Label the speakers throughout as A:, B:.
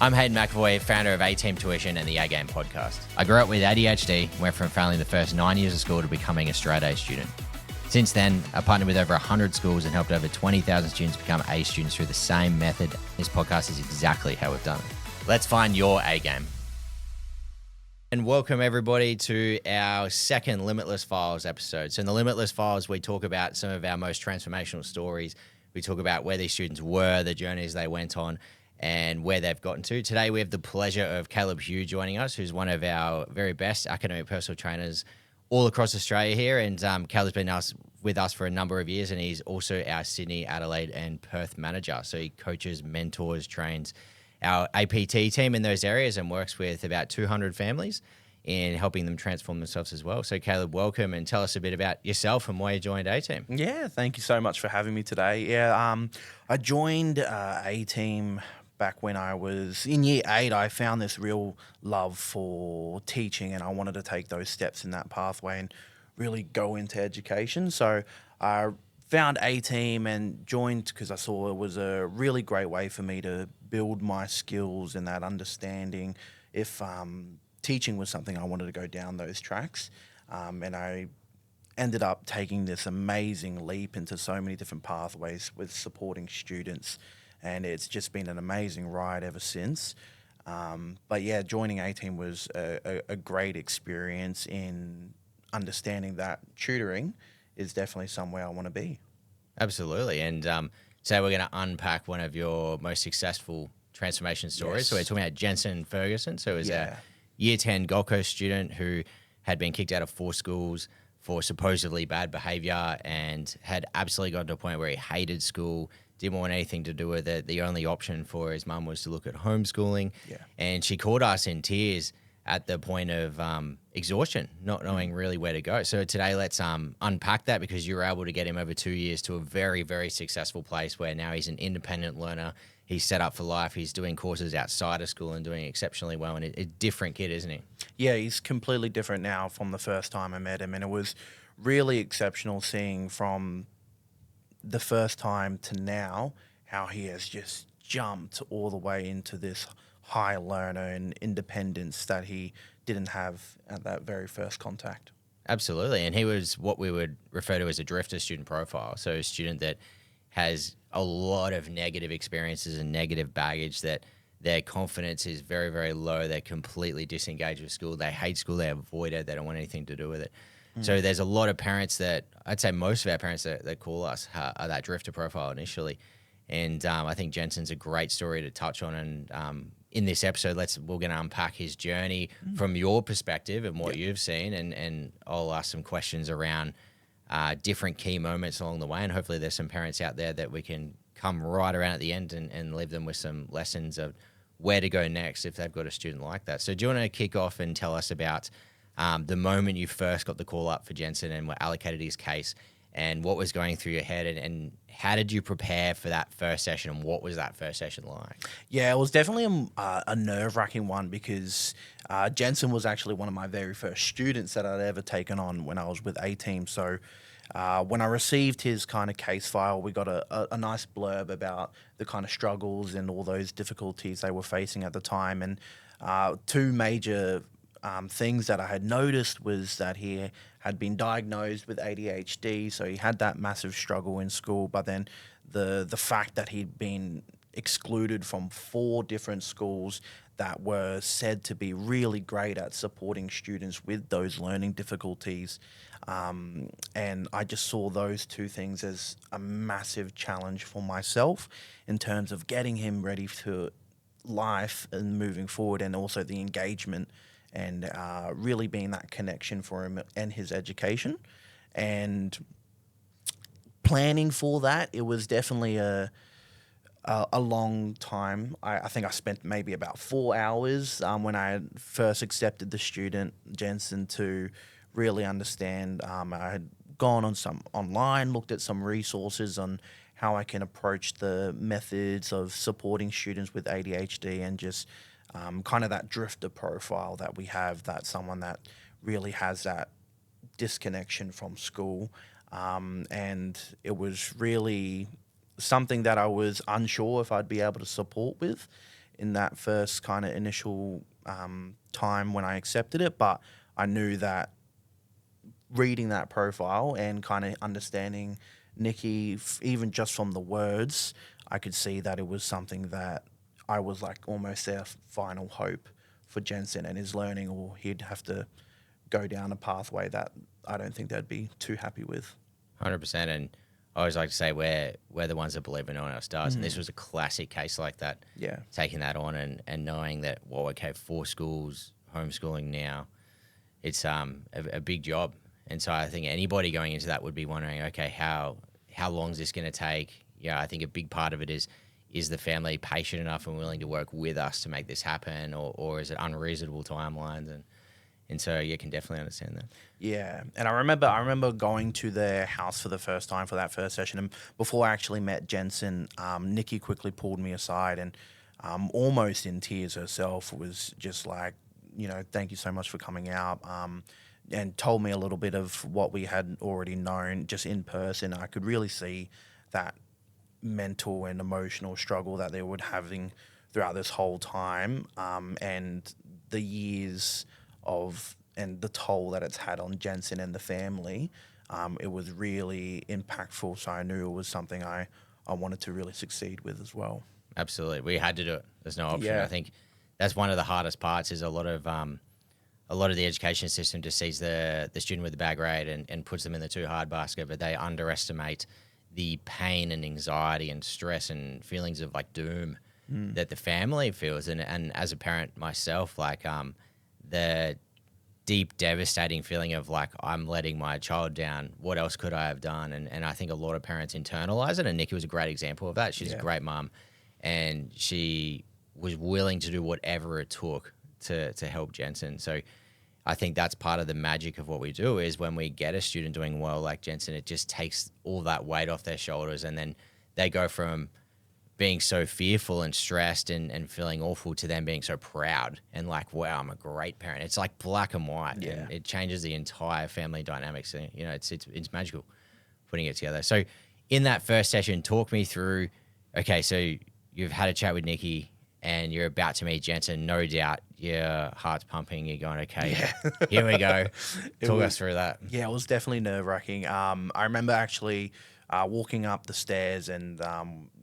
A: I'm Hayden McAvoy, founder of A-Team Tuition and the A-Game podcast. I grew up with ADHD, went from failing the first 9 years of school to becoming a straight-A student. Since then, I've partnered with over 100 schools and helped over 20,000 students become A students through the same method. This podcast is exactly how we've done it. Let's find your A-Game. And welcome everybody to our second Limitless Files episode. So in the Limitless Files, we talk about some of our most transformational stories. We talk about where these students were, the journeys they went on, and where they've gotten to. Today, we have the pleasure of Caleb Hugh joining us, who's one of our very best academic personal trainers all across Australia here. And Caleb's been with us for a number of years, and he's also our Sydney, Adelaide, and Perth manager. So he coaches, mentors, trains our APT team in those areas and works with about 200 families in helping them transform themselves as well. So Caleb, welcome, and tell us a bit about yourself and why you joined A-Team.
B: Yeah, thank you so much for having me today. Yeah, I joined A-Team back when I was in year 8. I found this real love for teaching, and I wanted to take those steps in that pathway and really go into education. So I found A-Team and joined because I saw it was a really great way for me to build my skills and that understanding if teaching was something I wanted to go down those tracks. And I ended up taking this amazing leap into so many different pathways with supporting students. And it's just been an amazing ride ever since. But yeah, joining A-Team was a great experience in understanding that tutoring is definitely somewhere I want to be.
A: Absolutely. And today we're going to unpack one of your most successful transformation stories. Yes. So we're talking about Jensen Ferguson. So it was a year 10 Gold Coast student who had been kicked out of 4 schools for supposedly bad behavior and had absolutely got to a point where he hated school, didn't want anything to do with it. The only option for his mum was to look at homeschooling. Yeah. And she called us in tears at the point of exhaustion, not knowing really where to go. So today, let's unpack that, because you were able to get him over 2 years to a very, very successful place where now he's an independent learner. He's set up for life. He's doing courses outside of school and doing exceptionally well. And a different kid, isn't he?
B: Yeah, he's completely different now from the first time I met him. And it was really exceptional seeing from the first time to now how he has just jumped all the way into this high learner and independence that he didn't have at that very first contact.
A: Absolutely. And he was what we would refer to as a drifter student profile. So a student that has a lot of negative experiences and negative baggage, that their confidence is very, very low. They're completely disengaged with school. They hate school. They avoid it. They don't want anything to do with it. So there's a lot of parents that, I'd say most of our parents that call us are that drifter profile initially. And I think Jensen's a great story to touch on. And in this episode, we're going to unpack his journey from your perspective and what you've seen. And I'll ask some questions around different key moments along the way. And hopefully there's some parents out there that we can come right around at the end and leave them with some lessons of where to go next if they've got a student like that. So do you want to kick off and tell us about the moment you first got the call up for Jensen and were allocated his case, and what was going through your head, and how did you prepare for that first session, and what was that first session like?
B: Yeah, it was definitely a nerve-wracking one, because Jensen was actually one of my very first students that I'd ever taken on when I was with A-Team. So when I received his kind of case file, we got a nice blurb about the kind of struggles and all those difficulties they were facing at the time. And 2 major things that I had noticed was that he had been diagnosed with ADHD, so he had that massive struggle in school. But then the fact that he'd been excluded from 4 different schools that were said to be really great at supporting students with those learning difficulties. And I just saw those 2 things as a massive challenge for myself in terms of getting him ready for life and moving forward, and also the engagement and really being that connection for him and his education. And planning for that, it was definitely a long time. I think I spent maybe about 4 hours when I had first accepted the student, Jensen, to really understand. I had gone on some online, looked at some resources on how I can approach the methods of supporting students with ADHD, and just kind of that drifter profile that we have, that someone that really has that disconnection from school. And it was really something that I was unsure if I'd be able to support with in that first kind of initial time when I accepted it, but I knew that reading that profile and kind of understanding Nikki, even just from the words, I could see that it was something that I was like almost their final hope for Jensen and his learning, or he'd have to go down a pathway that I don't think they'd be too happy with.
A: 100%. And I always like to say we're the ones that believe in no one else does. And this was a classic case like that.
B: Yeah.
A: Taking that on and knowing that, well, okay, 4 schools, homeschooling now, it's a big job. And so I think anybody going into that would be wondering, okay, how long is this going to take? Yeah, I think a big part of it is the family patient enough and willing to work with us to make this happen, or is it unreasonable timelines? And so you can definitely understand that.
B: Yeah, and I remember going to their house for the first time for that first session, and before I actually met Jensen, Nikki quickly pulled me aside and almost in tears herself was just like, thank you so much for coming out, and told me a little bit of what we had already known just in person. I could really see that mental and emotional struggle that they were having throughout this whole time, and the years of and the toll that it's had on Jensen and the family. It was really impactful, so I knew it was something I wanted to really succeed with as well.
A: Absolutely, we had to do it. There's no option.
B: Yeah.
A: I think that's one of the hardest parts. Is a lot of the education system just sees the student with the bad grade and puts them in the too hard basket, but they underestimate the pain and anxiety and stress and feelings of like doom that the family feels. And as a parent myself, like the deep, devastating feeling of like, I'm letting my child down. What else could I have done? And I think a lot of parents internalize it. And Nikki was a great example of that. She's a great mum, and she was willing to do whatever it took to help Jensen. So I think that's part of the magic of what we do is when we get a student doing well like Jensen, it just takes all that weight off their shoulders, and then they go from being so fearful and stressed and feeling awful to them being so proud and like, wow, I'm a great parent. It's like black and white.
B: Yeah.
A: And it changes the entire family dynamics. And, it's magical putting it together. So in that first session, talk me through, okay, so you've had a chat with Nikki and you're about to meet Jensen. No doubt your heart's pumping. You're going, okay, here we go. Talk us through that.
B: Yeah, it was definitely nerve-wracking. I remember actually walking up the stairs and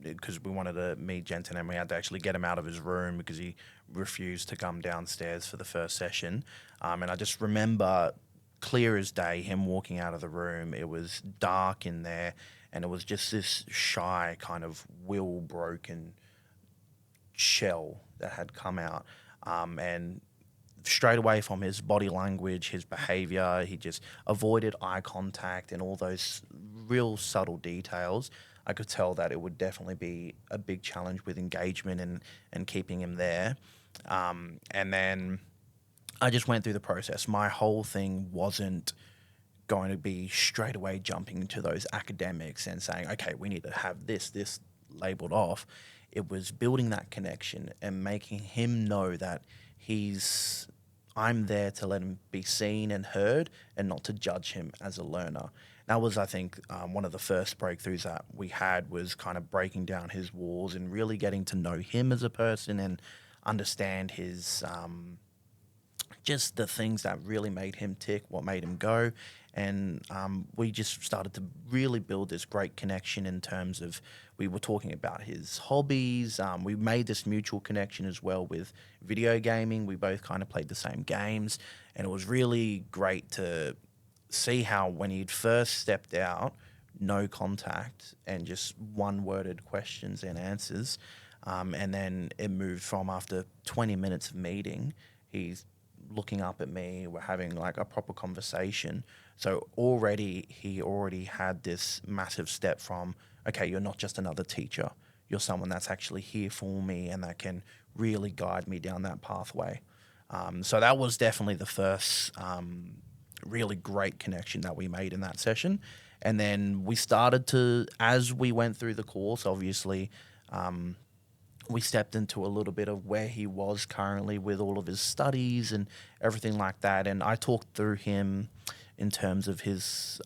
B: because we wanted to meet Jensen and we had to actually get him out of his room because he refused to come downstairs for the first session. And I just remember clear as day him walking out of the room. It was dark in there and it was just this shy kind of broken shell that had come out. And straight away from his body language, his behavior, he just avoided eye contact and all those real subtle details. I could tell that it would definitely be a big challenge with engagement and keeping him there. And then I just went through the process. My whole thing wasn't going to be straight away jumping into those academics and saying, okay, we need to have this labeled off. It was building that connection and making him know that I'm there to let him be seen and heard and not to judge him as a learner. That was, I think, one of the first breakthroughs that we had was kind of breaking down his walls and really getting to know him as a person and understand his just the things that really made him tick, what made him go. And we just started to really build this great connection in terms of we were talking about his hobbies. We made this mutual connection as well with video gaming. We both kind of played the same games. And it was really great to see how when he'd first stepped out, no contact and just one-worded questions and answers. And then it moved from after 20 minutes of meeting, he's looking up at me, we're having like a proper conversation. So he already had this massive step from, okay, you're not just another teacher, you're someone that's actually here for me and that can really guide me down that pathway. So that was definitely the first really great connection that we made in that session. And then we started to, as we went through the course, obviously, we stepped into a little bit of where he was currently with all of his studies and everything like that. And I talked through him in terms of his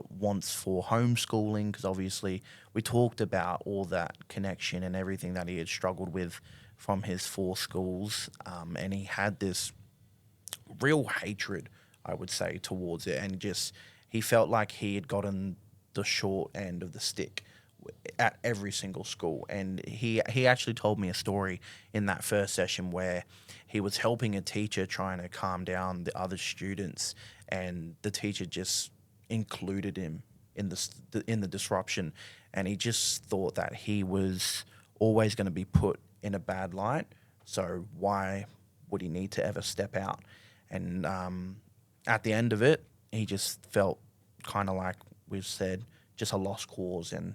B: wants for homeschooling, because obviously we talked about all that connection and everything that he had struggled with from his 4 schools, and he had this real hatred, I would say, towards it, and just he felt like he had gotten the short end of the stick at every single school. And he actually told me a story in that first session where he was helping a teacher trying to calm down the other students, and the teacher just included him in the disruption, and he just thought that he was always going to be put in a bad light. So why would he need to ever step out? And at the end of it, he just felt kind of like we've said, just a lost cause, and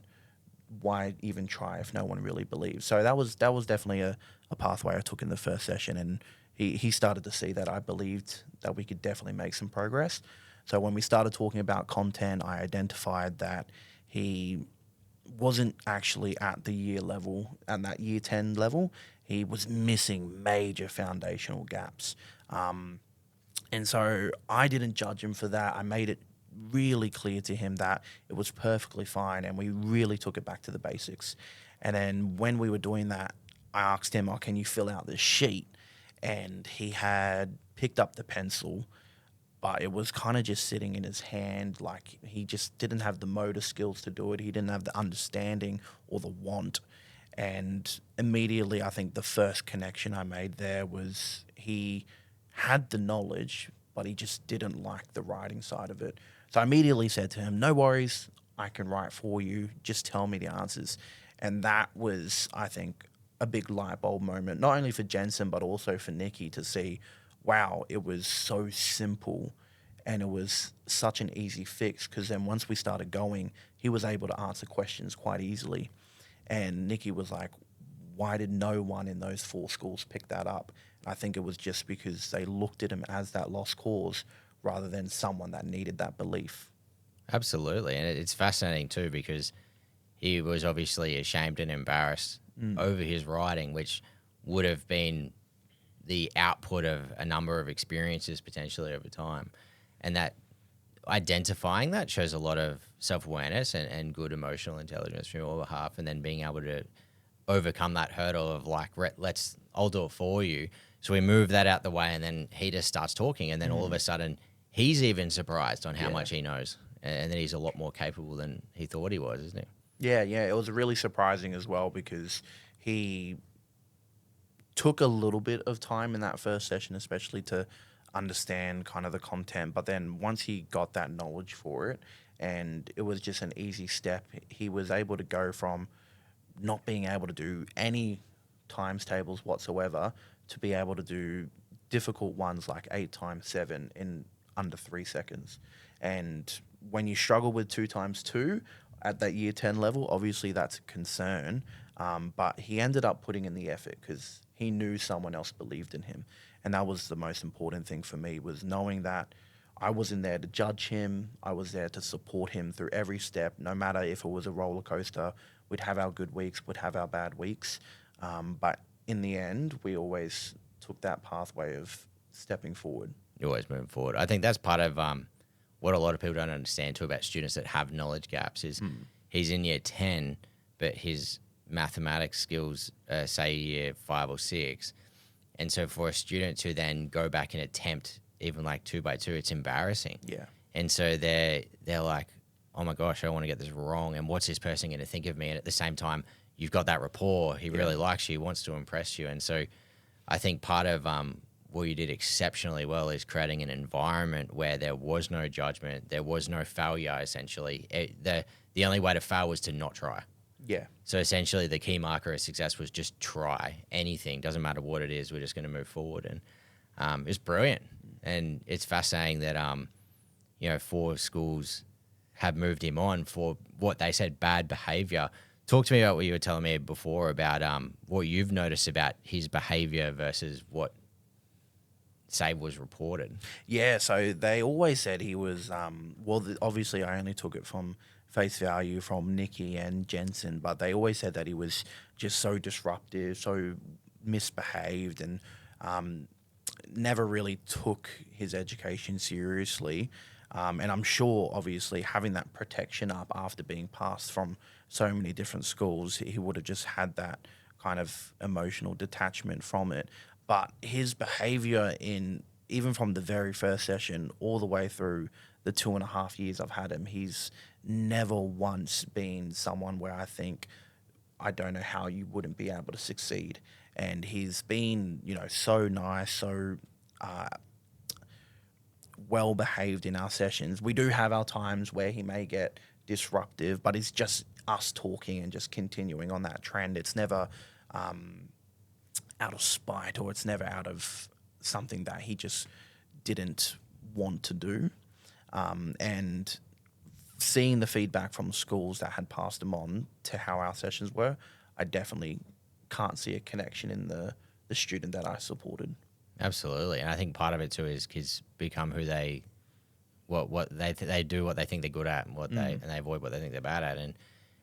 B: why even try if no one really believes? So that was definitely a pathway I took in the first session, and he started to see that I believed that we could definitely make some progress. So when we started talking about content, I identified that he wasn't actually at the year level, at that year 10 level. He was missing major foundational gaps. And so I didn't judge him for that. I made it really clear to him that it was perfectly fine, and we really took it back to the basics. And then when we were doing that, I asked him, "Oh, can you fill out this sheet?" And he had picked up the pencil, but it was kind of just sitting in his hand. Like, he just didn't have the motor skills to do it. He didn't have the understanding or the want. And immediately, I think the first connection I made there was he had the knowledge, but he just didn't like the writing side of it. So I immediately said to him, "No worries, I can write for you. Just tell me the answers." And that was, I think, a big light bulb moment, not only for Jensen, but also for Nikki, to see, wow, it was so simple and it was such an easy fix. Because then once we started going, he was able to answer questions quite easily. And Nikki was like, "Why did no one in those 4 schools pick that up?" And I think it was just because they looked at him as that lost cause rather than someone that needed that belief.
A: Absolutely. And it's fascinating too, because he was obviously ashamed and embarrassed over his writing, which would have been the output of a number of experiences potentially over time. And that identifying that shows a lot of self-awareness and good emotional intelligence from your behalf, and then being able to overcome that hurdle of like, I'll do it for you. So we move that out the way, and then he just starts talking, and then all of a sudden he's even surprised on how much he knows, and that he's a lot more capable than he thought he was, isn't he?
B: Yeah, it was really surprising as well, because he took a little bit of time in that first session, especially to understand kind of the content. But then once he got that knowledge for it, and it was just an easy step, he was able to go from not being able to do any times tables whatsoever to be able to do difficult ones like 8 times 7 in under 3 seconds. And when you struggle with 2 times 2 at that year 10 level, obviously that's a concern. But he ended up putting in the effort because he knew someone else believed in him. And that was the most important thing for me, was knowing that I wasn't there to judge him. I was there to support him through every step, no matter if it was a roller coaster. We'd have our good weeks, we'd have our bad weeks. But in the end, we always took that pathway of stepping forward.
A: You're always moving forward. I think that's part of what a lot of people don't understand too about students that have knowledge gaps is he's in year 10, but his mathematics skills are, say, year 5 or 6. And so for a student to then go back and attempt even like 2 by 2, it's embarrassing.
B: Yeah.
A: And so they're like, oh my gosh, I don't want to get this wrong. And what's this person going to think of me? And at the same time, you've got that rapport. He really likes you, he wants to impress you. And so I think part of what you did exceptionally well is creating an environment where there was no judgment, there was no failure, essentially. The only way to fail was to not try.
B: Yeah.
A: So essentially the key marker of success was just try anything. Doesn't matter what it is, we're just going to move forward. And it's brilliant. And it's fascinating that, 4 schools have moved him on for what they said bad behavior. Talk to me about what you were telling me before about what you've noticed about his behavior versus what, say, was reported.
B: Yeah, so they always said he was, obviously I only took it from face value from Nikki and Jensen, but they always said that he was just so disruptive, so misbehaved, and never really took his education seriously. And I'm sure, obviously, having that protection up after being passed from so many different schools, he would have just had that kind of emotional detachment from it. But his behavior in even from the very first session all the way through the 2.5 years I've had him, he's never once been someone where I think, I don't know how you wouldn't be able to succeed. And he's been, so nice, so well behaved in our sessions. We do have our times where he may get disruptive, but it's just us talking and just continuing on that trend. It's never out of spite, or it's never out of something that he just didn't want to do. And seeing the feedback from schools that had passed him on to how our sessions were, I definitely can't see a connection in the student that I supported.
A: Absolutely, and I think part of it too is kids become who they, what they do, what they think they're good at, and and they avoid what they think they're bad at. And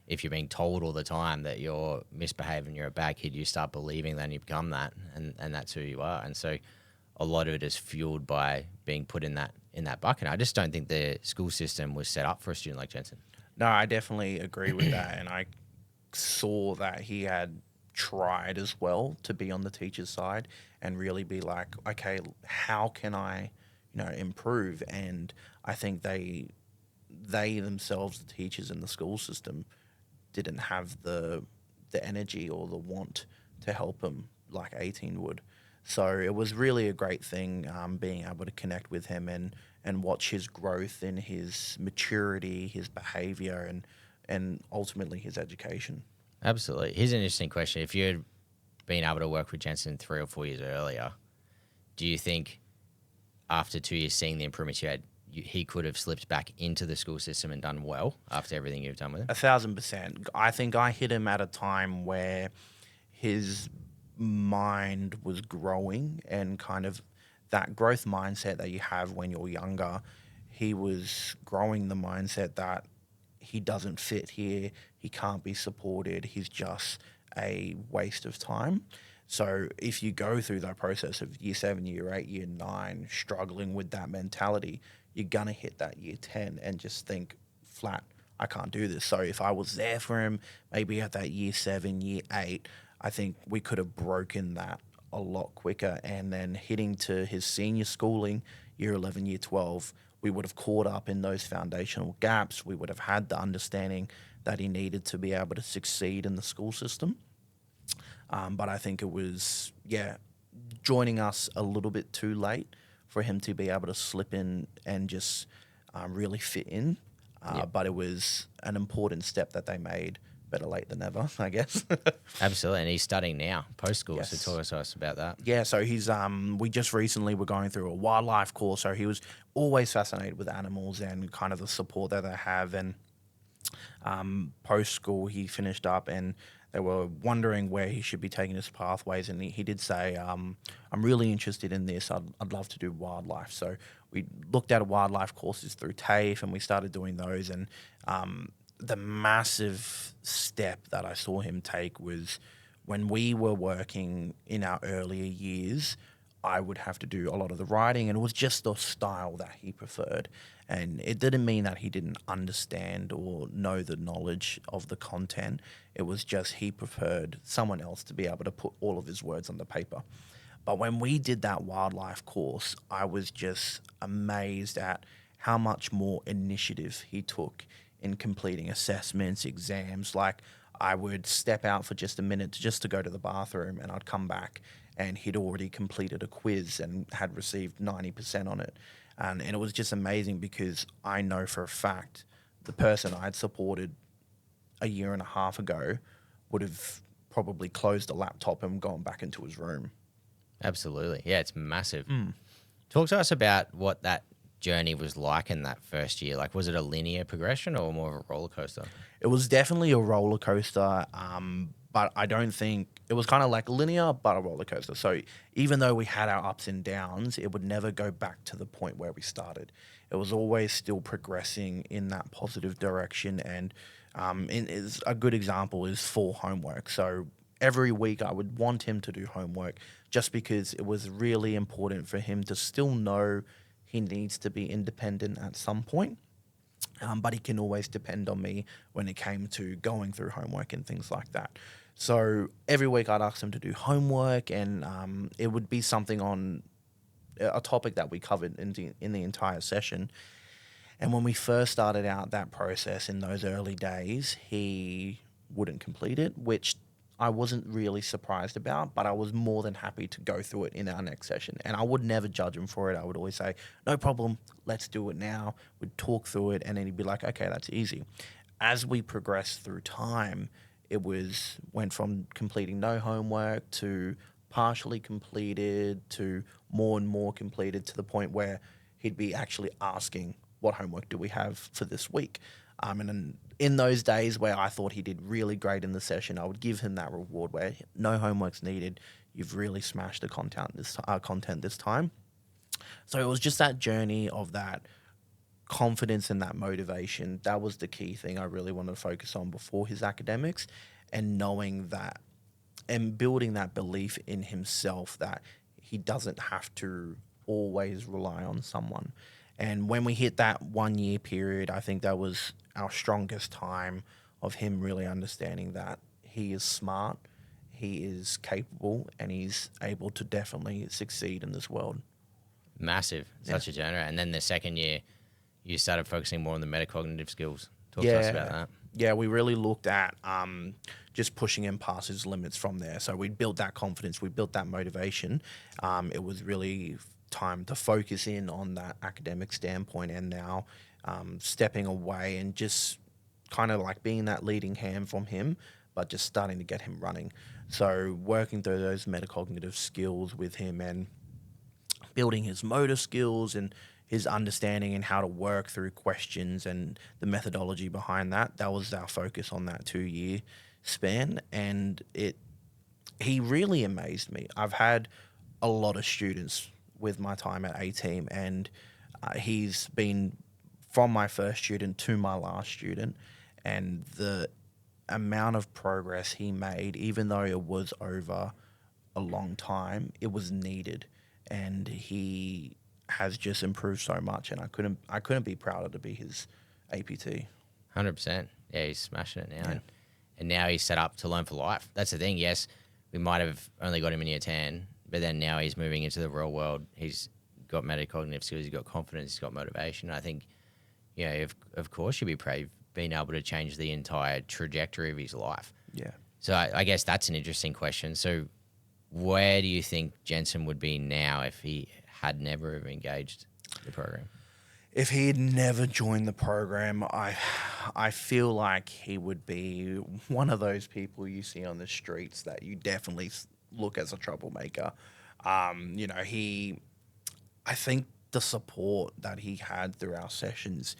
A: if you're being told all the time that you're misbehaving, you're a bad kid, you start believing that and you become that, and that's who you are. And so a lot of it is fueled by being put in that bucket. I just don't think the school system was set up for a student like Jensen.
B: No, I definitely agree with that, and I saw that he had tried as well to be on the teacher's side and really be like, okay, how can I, improve? And I think they themselves, the teachers in the school system, didn't have the energy or the want to help him like 18 would. So it was really a great thing, being able to connect with him and watch his growth in his maturity, his behavior, and ultimately his education.
A: Absolutely. Here's an interesting question. If you had been able to work with Jensen 3 or 4 years earlier, do you think after 2 years seeing the improvements you had, he could have slipped back into the school system and done well after everything you've done with him?
B: 1,000%. I think I hit him at a time where his mind was growing, and kind of that growth mindset that you have when you're younger, he was growing the mindset that he doesn't fit here, he can't be supported, he's just a waste of time. So if you go through that process of year 7, year 8, year 9, struggling with that mentality, you're going to hit that year 10 and just think flat, I can't do this. So if I was there for him, maybe at that year 7, year 8, I think we could have broken that a lot quicker. And then hitting to his senior schooling, year 11, year 12, we would have caught up in those foundational gaps. We would have had the understanding that he needed to be able to succeed in the school system. But I think it was, joining us a little bit too late for him to be able to slip in and just really fit in. But it was an important step that they made. Better late than never, I guess.
A: Absolutely. And he's studying now, post-school,
B: Yes.
A: so talk to us about that.
B: Yeah, so he's we just recently were going through a wildlife course, so he was always fascinated with animals and kind of the support that they have. And post school, he finished up, and they were wondering where he should be taking his pathways, and he did say, "I'm really interested in this. I'd love to do wildlife." So we looked at wildlife courses through TAFE, and we started doing those. And the massive step that I saw him take was when we were working in our earlier years, I would have to do a lot of the writing, and it was just the style that he preferred. And it didn't mean that he didn't understand or know the knowledge of the content. It was just he preferred someone else to be able to put all of his words on the paper. But when we did that wildlife course, I was just amazed at how much more initiative he took in completing assessments, exams. Like, I would step out for just a minute just to go to the bathroom, and I'd come back and he'd already completed a quiz and had received 90% on it. And it was just amazing, because I know for a fact the person I'd supported a year and a half ago would have probably closed the laptop and gone back into his room.
A: Absolutely. Yeah, it's massive. Talk to us about what that journey was like in that first year. Like, was it a linear progression or more of a roller coaster?
B: It was definitely a roller coaster, but I don't think it was kind of like linear, but a roller coaster. So even though we had our ups and downs, it would never go back to the point where we started. It was always still progressing in that positive direction. And is a good example is for homework. So every week I would want him to do homework, just because it was really important for him to still know he needs to be independent at some point. But he can always depend on me when it came to going through homework and things like that. So every week I'd ask him to do homework, and it would be something on a topic that we covered in the entire session. And when we first started out that process in those early days, he wouldn't complete it, which I wasn't really surprised about, but I was more than happy to go through it in our next session. And I would never judge him for it. I would always say, no problem, let's do it now. We'd talk through it, and then he'd be like, okay, that's easy. As we progressed through time, went from completing no homework to partially completed to more and more completed, to the point where he'd be actually asking, what homework do we have for this week? And then in those days where I thought he did really great in the session, I would give him that reward where no homework's needed. You've really smashed the content this time. So it was just that journey of that confidence and that motivation. That was the key thing I really wanted to focus on before his academics, and knowing that and building that belief in himself that he doesn't have to always rely on someone. And when we hit that 1 year period, I think that was our strongest time of him really understanding that he is smart, he is capable, and he's able to definitely succeed in this world.
A: Massive, such a genre. And then the second year, you started focusing more on the metacognitive skills. Talk to us about that.
B: Yeah, we really looked at just pushing him past his limits from there. So we built that confidence, we built that motivation. It was really time to focus in on that academic standpoint, and now stepping away and just kind of like being that leading hand from him, but just starting to get him running. So working through those metacognitive skills with him and building his motor skills and his understanding and how to work through questions and the methodology behind that. That was our focus on that 2 year span. And he really amazed me. I've had a lot of students with my time at A-Team, and he's been from my first student to my last student, and the amount of progress he made, even though it was over a long time, it was needed. And he has just improved so much, and I couldn't be prouder to be his APT.
A: 100%. Yeah, he's smashing it now. Yeah. And now he's set up to learn for life. That's the thing. Yes, we might have only got him in year 10, but then now he's moving into the real world. He's got metacognitive skills, he's got confidence, he's got motivation. I think, you know, of course you'd be proud of being able to change the entire trajectory of his life.
B: Yeah.
A: So I guess that's an interesting question. So where do you think Jensen would be now if he had never engaged the program?
B: If he had never joined the program, I feel like he would be one of those people you see on the streets that you definitely look as a troublemaker. You know, I think the support that he had through our sessions,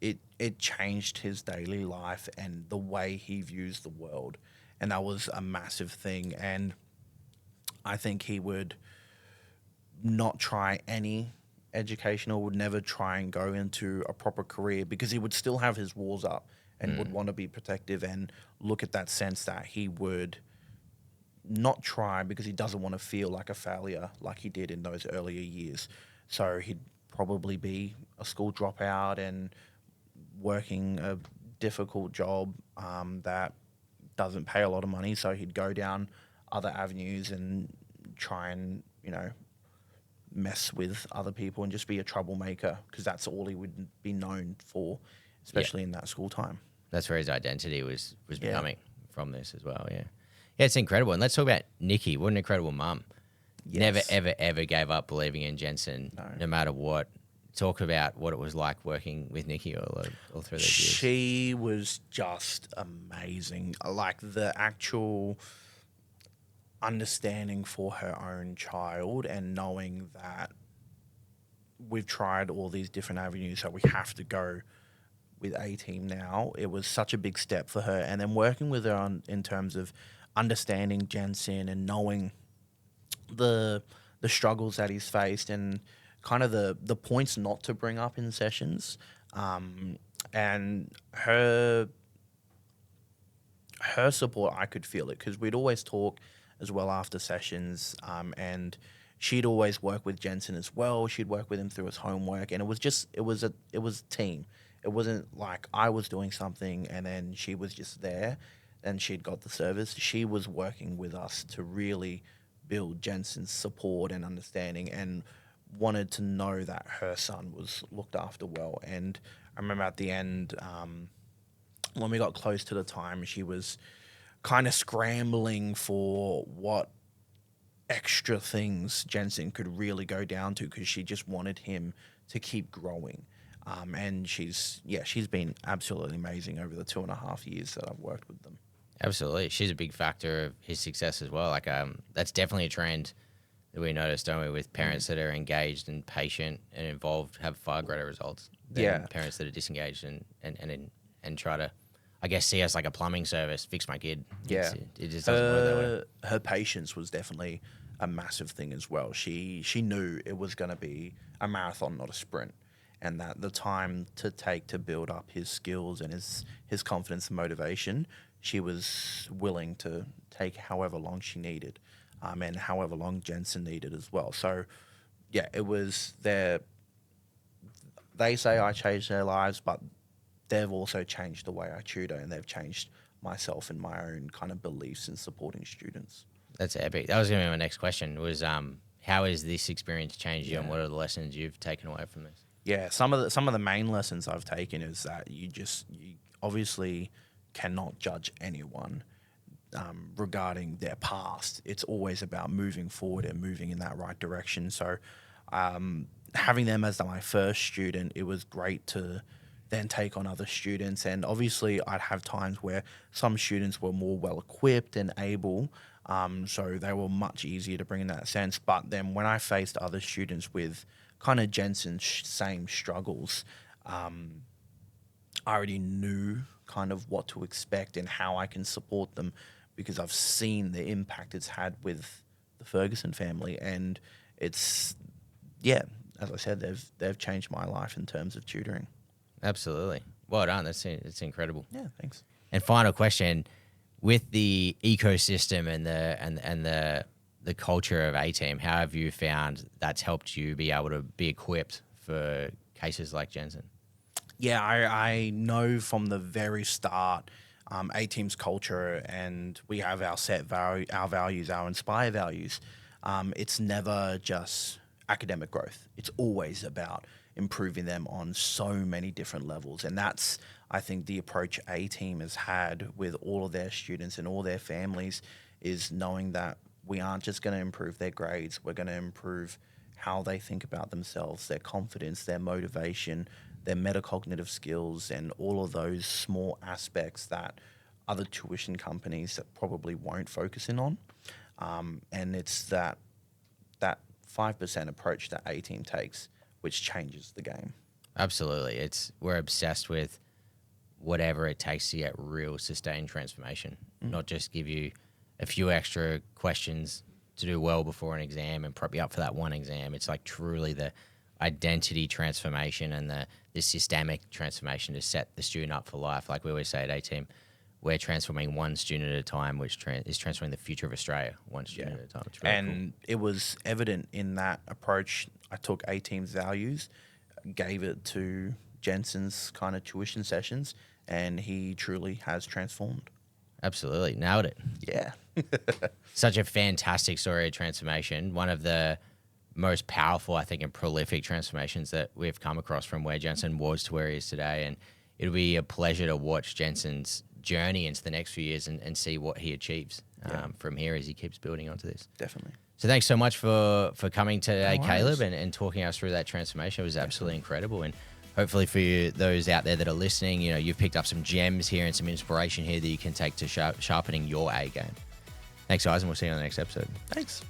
B: it changed his daily life and the way he views the world. And that was a massive thing. And I think he would not try any education, or would never try and go into a proper career, because he would still have his walls up and would want to be protective and look at that sense that he would not try because he doesn't want to feel like a failure like he did in those earlier years. So he'd probably be a school dropout and working a difficult job that doesn't pay a lot of money. So he'd go down other avenues and try and, you know, mess with other people and just be a troublemaker, because that's all he would be known for, especially in that school time.
A: That's where his identity was becoming from this as well. Yeah, it's incredible. And let's talk about Nikki. What an incredible mum. Yes. Never, ever, ever gave up believing in Jensen, no matter what. Talk about what it was like working with Nikki all through those years.
B: She was just amazing. Like the actual understanding for her own child, and knowing that we've tried all these different avenues, so we have to go with A-Team now. It was such a big step for her. And then working with her in terms of understanding Jensen and knowing the struggles that he's faced and kind of the points not to bring up in sessions. And her support, I could feel it, because we'd always talk as well after sessions, and she'd always work with Jensen as well. She'd work with him through his homework, and it was a team. It wasn't like I was doing something and then she was just there and she'd got the service. She was working with us to really build Jensen's support and understanding, and wanted to know that her son was looked after well. And I remember at the end, when we got close to the time, she was kind of scrambling for what extra things Jensen could really go down to, because she just wanted him to keep growing. And she's been absolutely amazing over the 2.5 years that I've worked with them.
A: Absolutely. She's a big factor of his success as well. Like, that's definitely a trend that we notice, don't we, with parents that are engaged and patient and involved have far greater results than parents that are disengaged and try to, I guess, see us like a plumbing service, fix my kid.
B: Yeah.
A: It just doesn't work that way.
B: Her patience was definitely a massive thing as well. She knew it was going to be a marathon, not a sprint, and that the time to take to build up his skills and his confidence and motivation, she was willing to take however long she needed, and however long Jensen needed as well. So, yeah, it was their. They say I changed their lives, but they've also changed the way I tutor, and they've changed myself and my own kind of beliefs in supporting students.
A: That's epic. That was going to be my next question, was how has this experience changed you, and what are the lessons you've taken away from this?
B: Yeah, some of the main lessons I've taken is that you obviously cannot judge anyone regarding their past. It's always about moving forward and moving in that right direction. So having them as my first student, it was great to then take on other students. And obviously I'd have times where some students were more well-equipped and able, so they were much easier to bring in that sense. But then when I faced other students with kind of Jensen's same struggles, I already knew kind of what to expect and how I can support them, because I've seen the impact it's had with the Ferguson family. And it's, as I said, they've changed my life in terms of tutoring.
A: Absolutely. Well done. That's incredible.
B: Yeah, thanks.
A: And final question, with the ecosystem and the culture of A-Team, how have you found that's helped you be able to be equipped for cases like Jensen?
B: Yeah, I know from the very start, A-Team's culture, and we have our our values, our Inspire values. It's never just academic growth. It's always about improving them on so many different levels. And that's, I think, the approach A-Team has had with all of their students and all their families, is knowing that we aren't just going to improve their grades. We're going to improve how they think about themselves, their confidence, their motivation, their metacognitive skills, and all of those small aspects that other tuition companies probably won't focus in on. And it's that 5% approach that A-Team takes, which changes the game.
A: Absolutely. We're obsessed with whatever it takes to get real sustained transformation, not just give you a few extra questions to do well before an exam and prep you up for that one exam. It's like truly the identity transformation and the systemic transformation to set the student up for life. Like we always say at A-Team, we're transforming one student at a time, which is transforming the future of Australia one student at a time. It's really cool.
B: It was evident in that approach. I took A-Team's values, gave it to Jensen's kind of tuition sessions, and he truly has transformed.
A: Absolutely. Nailed it.
B: Yeah.
A: Such a fantastic story of transformation. One of the most powerful, I think, and prolific transformations that we've come across from where Jensen was to where he is today. And it'll be a pleasure to watch Jensen's journey into the next few years and see what he achieves from here as he keeps building onto this.
B: Definitely.
A: So thanks so much for coming today,
B: No
A: Caleb, and talking us through that transformation. It was absolutely incredible. And hopefully for you, those out there that are listening, you've picked up some gems here and some inspiration here that you can take to sharpening your A game. Thanks, guys, and we'll see you on the next episode.
B: Thanks.